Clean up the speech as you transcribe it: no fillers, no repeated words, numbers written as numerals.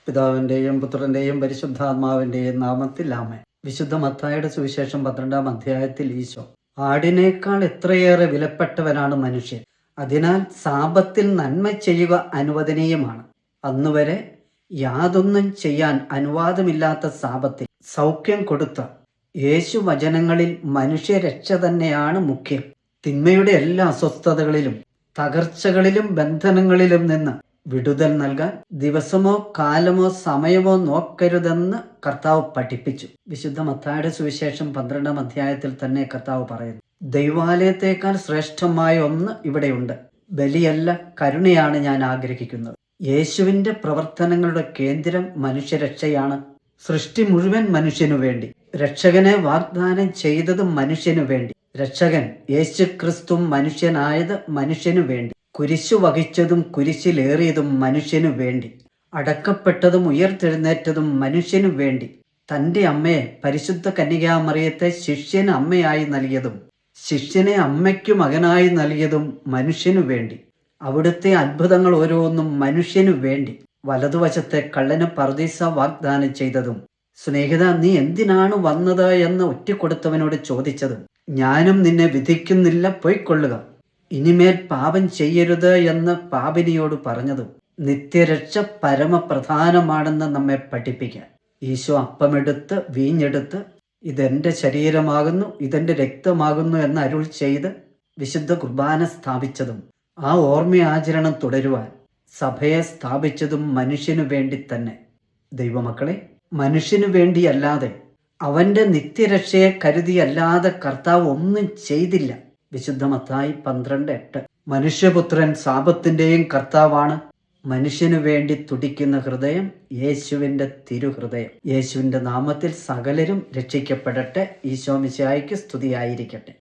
പിതാവിൻ്റെയും പുത്രൻ്റെയും പരിശുദ്ധാത്മാവിൻ്റെയും നാമത്തിൽ ആമേൻ. വിശുദ്ധ മത്തായിയുടെ സുവിശേഷം 12-ാം അധ്യായത്തിൽ ഈശോ, ആടിനേക്കാൾ എത്രയേറെ വിലപ്പെട്ടവനാണ് മനുഷ്യൻ, അതിനാൽ സാപത്തിൽ നന്മ ചെയ്യുക അനുവദനീയമാണ്. അന്നുവരെ യാതൊന്നും ചെയ്യാൻ അനുവാദമില്ലാത്ത സാപത്തിൽ സൗഖ്യം കൊടുത്ത യേശു വചനങ്ങളിൽ മനുഷ്യരക്ഷ തന്നെയാണ് മുഖ്യം. തിന്മയുടെ എല്ലാ അസ്വസ്ഥതകളിലും തകർച്ചകളിലും ബന്ധനങ്ങളിലും നിന്ന് വിടുതൽ നൽകാൻ ദിവസമോ കാലമോ സമയമോ നോക്കരുതെന്ന് കർത്താവ് പഠിപ്പിച്ചു. വിശുദ്ധ മത്തായിയുടെ സുവിശേഷം 12-ാം അധ്യായത്തിൽ തന്നെ കർത്താവ് പറയുന്നു, ദൈവാലയത്തേക്കാൾ ശ്രേഷ്ഠമായ ഒന്ന് ഇവിടെയുണ്ട്. ബലിയല്ല, കരുണയാണ് ഞാൻ ആഗ്രഹിക്കുന്നത്. യേശുവിൻ്റെ പ്രവർത്തനങ്ങളുടെ കേന്ദ്രം മനുഷ്യരക്ഷയാണ്. സൃഷ്ടി മുഴുവൻ മനുഷ്യനു വേണ്ടി. രക്ഷകനെ വാഗ്ദാനം ചെയ്തത് മനുഷ്യനു വേണ്ടി. രക്ഷകൻ യേശു ക്രിസ്തു മനുഷ്യനായത് മനുഷ്യനു വേണ്ടി. കുരിശു വഹിച്ചതും കുരിശിലേറിയതും മനുഷ്യനു വേണ്ടി. അടക്കപ്പെട്ടതും ഉയർത്തെഴുന്നേറ്റതും മനുഷ്യനു വേണ്ടി. തൻ്റെ അമ്മയെ, പരിശുദ്ധ കന്യകാമറിയത്തെ ശിഷ്യന് അമ്മയായി നൽകിയതും ശിഷ്യനെ അമ്മയ്ക്കു മകനായി നൽകിയതും മനുഷ്യനു വേണ്ടി. അവിടുത്തെ അത്ഭുതങ്ങൾ ഓരോന്നും മനുഷ്യനു വേണ്ടി. വലതുവശത്തെ കള്ളന് പറുദീസ വാഗ്ദാനം ചെയ്തതും സ്നേഹിത, നീ എന്തിനാണ് വന്നത് എന്ന് ഒറ്റിക്കൊടുത്തവനോട് ചോദിച്ചതും ഞാനും നിന്നെ വിധിക്കുന്നില്ല, പൊയ്ക്കൊള്ളുക, ഇനിമേൽ പാപം ചെയ്യരുത് എന്ന് പാപിനിയോട് പറഞ്ഞതും നിത്യരക്ഷ പരമപ്രധാനമാണെന്ന് നമ്മെ പഠിപ്പിക്കാൻ ഈശോ അപ്പമെടുത്ത് വീഞ്ഞെടുത്ത് ഇതെൻ്റെ ശരീരമാകുന്നു, ഇതെൻ്റെ രക്തമാകുന്നു എന്ന് അരുൾ ചെയ്ത് വിശുദ്ധ കുർബാന സ്ഥാപിച്ചതും ആ ഓർമ്മയാചരണം തുടരുവാൻ സഭയെ സ്ഥാപിച്ചതും മനുഷ്യനു വേണ്ടി തന്നെ. ദൈവമക്കളെ, മനുഷ്യനു വേണ്ടിയല്ലാതെ, അവൻ്റെ നിത്യരക്ഷയെ കരുതിയല്ലാതെ കർത്താവ് ഒന്നും ചെയ്തില്ല. വിശുദ്ധ മത്തായി 12:8. മനുഷ്യപുത്രൻ സാപത്തിൻ്റെയും കർത്താവാണ്. മനുഷ്യനു വേണ്ടി തുടിക്കുന്ന ഹൃദയം യേശുവിൻ്റെ തിരുഹൃദയം. യേശുവിൻ്റെ നാമത്തിൽ സകലരും രക്ഷിക്കപ്പെടട്ടെ. ഈശോ മിശിഹായ്ക്ക് സ്തുതിയായിരിക്കട്ടെ.